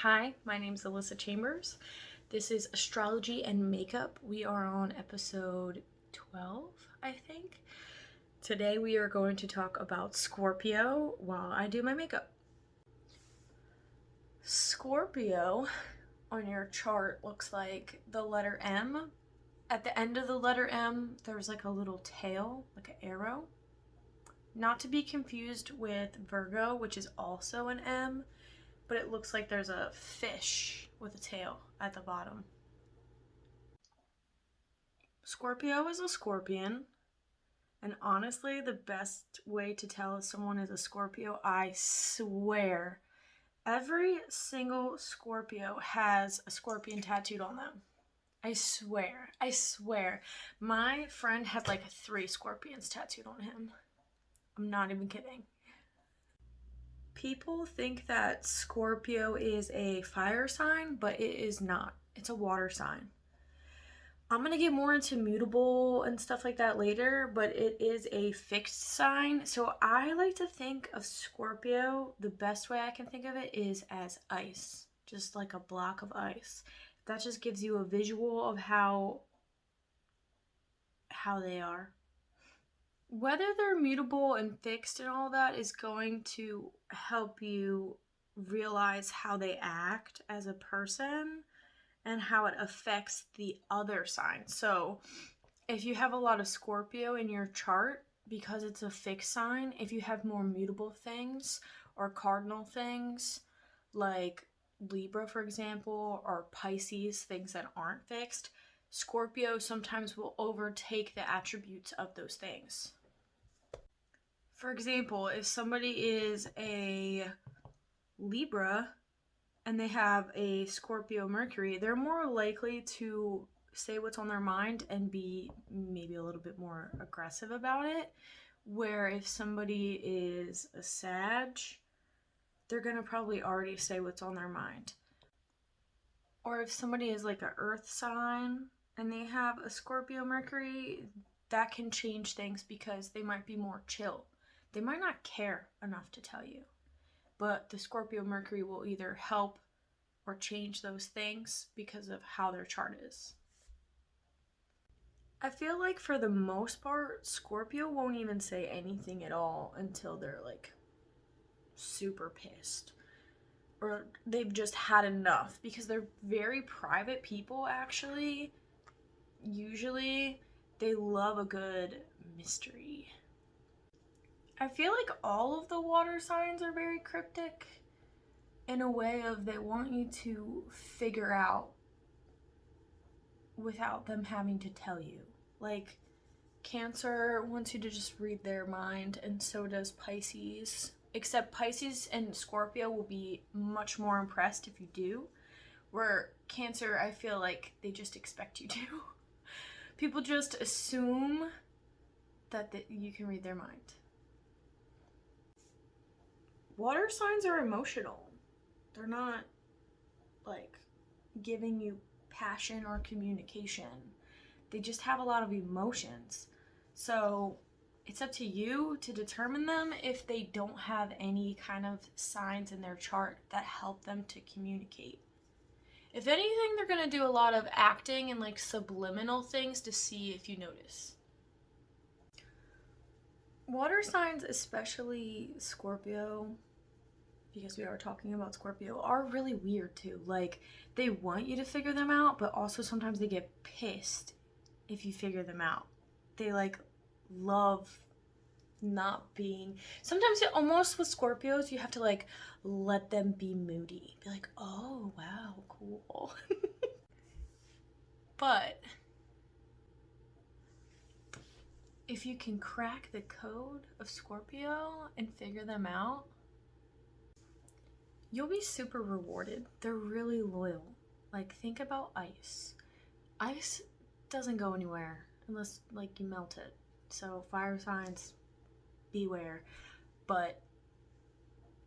Hi, my name is Alyssa Chambers. This is Astrology and Makeup. We are on episode 12, I think. Today we are going to talk about Scorpio while I do my makeup. Scorpio on your chart looks like the letter M. At the end of the letter M, there's like a little tail, like an arrow. Not to be confused with Virgo, which is also an M, but it looks like there's a fish with a tail at the bottom. Scorpio is a scorpion, and honestly, the best way to tell if someone is a Scorpio, I swear, every single Scorpio has a scorpion tattooed on them. I swear. My friend had like 3 scorpions tattooed on him. I'm not even kidding. People think that Scorpio is a fire sign, but it is not. It's a water sign. I'm going to get more into mutable and stuff like that later, but it is a fixed sign. So I like to think of Scorpio, the best way I can think of it is as ice, just like a block of ice. That just gives you a visual of how they are. Whether they're mutable and fixed and all that is going to help you realize how they act as a person and how it affects the other signs. So if you have a lot of Scorpio in your chart, because it's a fixed sign, if you have more mutable things or cardinal things like Libra, for example, or Pisces, things that aren't fixed, Scorpio sometimes will overtake the attributes of those things. For example, if somebody is a Libra and they have a Scorpio Mercury, they're more likely to say what's on their mind and be maybe a little bit more aggressive about it. Where if somebody is a Sag, they're going to probably already say what's on their mind. Or if somebody is like an earth sign and they have a Scorpio Mercury, that can change things because they might be more chill. They might not care enough to tell you, but the Scorpio Mercury will either help or change those things because of how their chart is. I feel like for the most part, Scorpio won't even say anything at all until they're like super pissed or they've just had enough, because they're very private people actually. Usually they love a good mystery. I feel like all of the water signs are very cryptic in a way of they want you to figure out without them having to tell you. Like Cancer wants you to just read their mind, and so does Pisces. Except Pisces and Scorpio will be much more impressed if you do. Where Cancer, I feel like they just expect you to. People just assume that you can read their mind. Water signs are emotional. They're not like giving you passion or communication. They just have a lot of emotions. So it's up to you to determine them if they don't have any kind of signs in their chart that help them to communicate. If anything, they're going to do a lot of acting and like subliminal things to see if you notice. Water signs, especially Scorpio, because we are talking about Scorpio, are really weird too. Like, they want you to figure them out, but also sometimes they get pissed if you figure them out. They like love not being, sometimes almost with Scorpios you have to like let them be moody, be like, oh wow, cool. But if you can crack the code of Scorpio and figure them out, you'll be super rewarded. They're really loyal. Like, think about ice. Ice doesn't go anywhere unless like you melt it. So fire signs, beware. But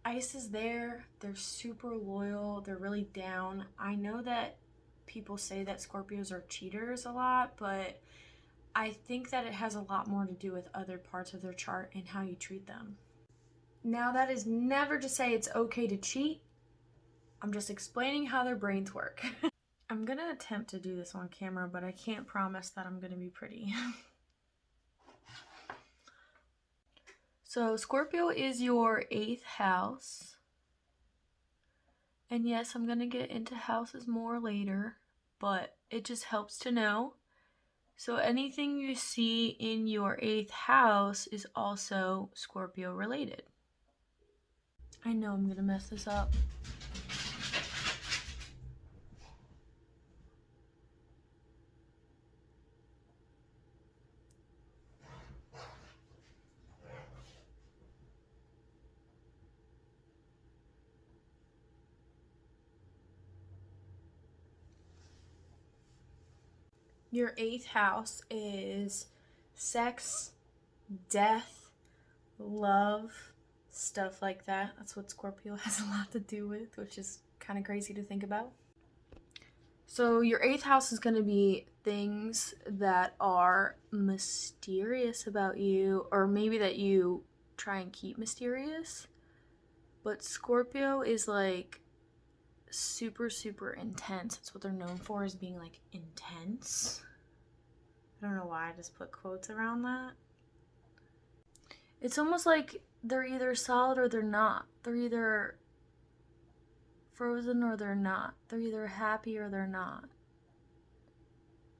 ice is there. They're super loyal. They're really down. I know that people say that Scorpios are cheaters a lot, but I think that it has a lot more to do with other parts of their chart and how you treat them. Now, that is never to say it's okay to cheat. I'm just explaining how their brains work. I'm gonna attempt to do this on camera, but I can't promise that I'm gonna be pretty. So Scorpio is your 8th house. And yes, I'm gonna get into houses more later, but it just helps to know. So anything you see in your 8th house is also Scorpio related. I know I'm gonna mess this up. Your 8th house is sex, death, love, stuff like that. That's what Scorpio has a lot to do with, which is kind of crazy to think about. So your 8th house is going to be things that are mysterious about you, or maybe that you try and keep mysterious. But Scorpio is like super, super intense. That's what they're known for, is being like intense. I don't know why I just put quotes around that. It's almost like they're either solid or they're not. They're either frozen or they're not. They're either happy or they're not.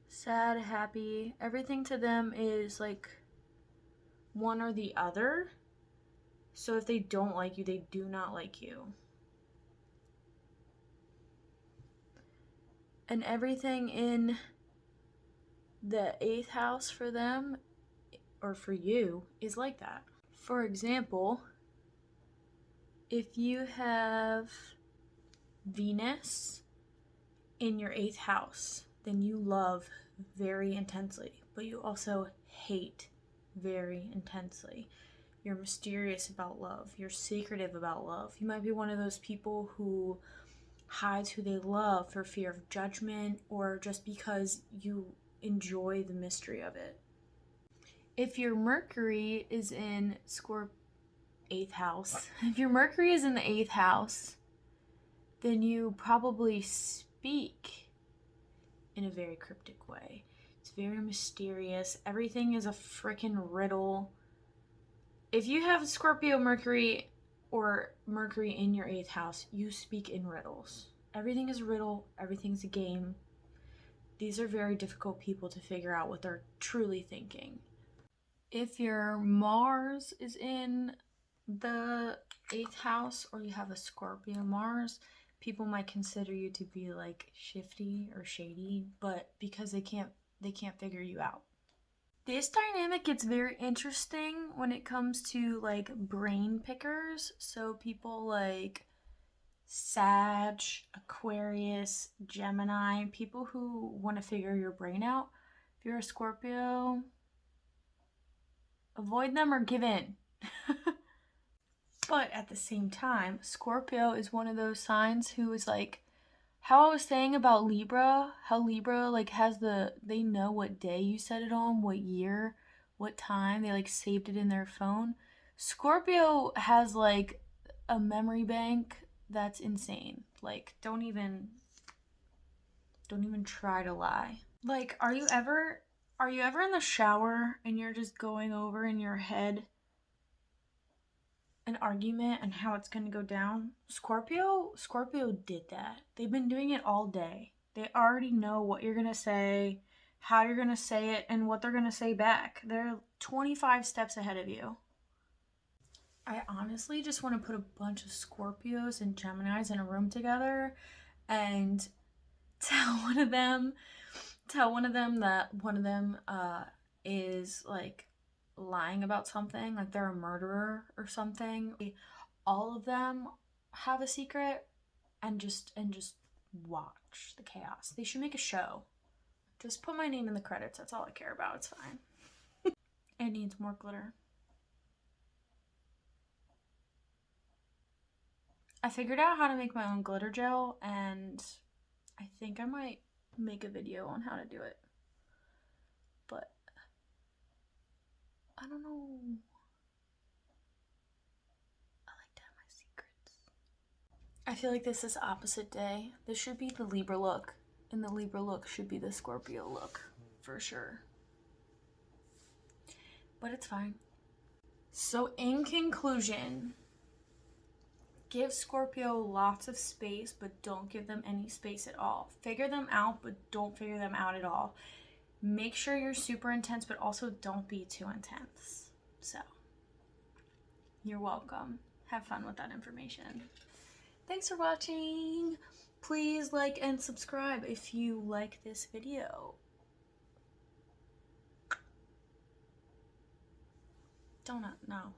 Sad, happy, everything to them is like one or the other. So if they don't like you, they do not like you. And everything in the 8th house for them, or for you, is like that. For example, if you have Venus in your 8th house, then you love very intensely, but you also hate very intensely. You're mysterious about love. You're secretive about love. You might be one of those people who hides who they love for fear of judgment, or just because you enjoy the mystery of it. If your Mercury is in 8th house, if your Mercury is in the 8th house, then you probably speak in a very cryptic way. It's very mysterious. Everything is a freaking riddle. If you have Scorpio Mercury or Mercury in your 8th house, you speak in riddles. Everything is a riddle. Everything's a game. These are very difficult people to figure out what they're truly thinking. If your Mars is in the 8th house, or you have a Scorpio Mars, people might consider you to be like shifty or shady, but because they can't figure you out. This dynamic gets very interesting when it comes to like brain pickers. So people like Sag, Aquarius, Gemini, people who want to figure your brain out. If you're a Scorpio, avoid them or give in. But at the same time, Scorpio is one of those signs who is like, how I was saying about Libra, how Libra like they know what day you set it on, what year, what time, they like saved it in their phone. Scorpio has like a memory bank that's insane. Like, don't even try to lie. Like, are you ever in the shower and you're just going over in your head an argument and how it's going to go down? Scorpio did that. They've been doing it all day. They already know what you're going to say, how you're going to say it, and what they're going to say back. They're 25 steps ahead of you. I honestly just want to put a bunch of Scorpios and Geminis in a room together and tell one of them that one of them is like lying about something, like they're a murderer or something. All of them have a secret, and just watch the chaos. They should make a show. Just put my name in the credits. That's all I care about. It's fine. It needs more glitter. I figured out how to make my own glitter gel, and I think I might make a video on how to do it. But I don't know. I like to have my secrets. I feel like this is opposite day. This should be the Libra look, and the Libra look should be the Scorpio look, for sure. But it's fine. So in conclusion, give Scorpio lots of space, but don't give them any space at all. Figure them out, but don't figure them out at all. Make sure you're super intense, but also don't be too intense. So, you're welcome. Have fun with that information. Thanks for watching. Please like and subscribe if you like this video. Donut, no.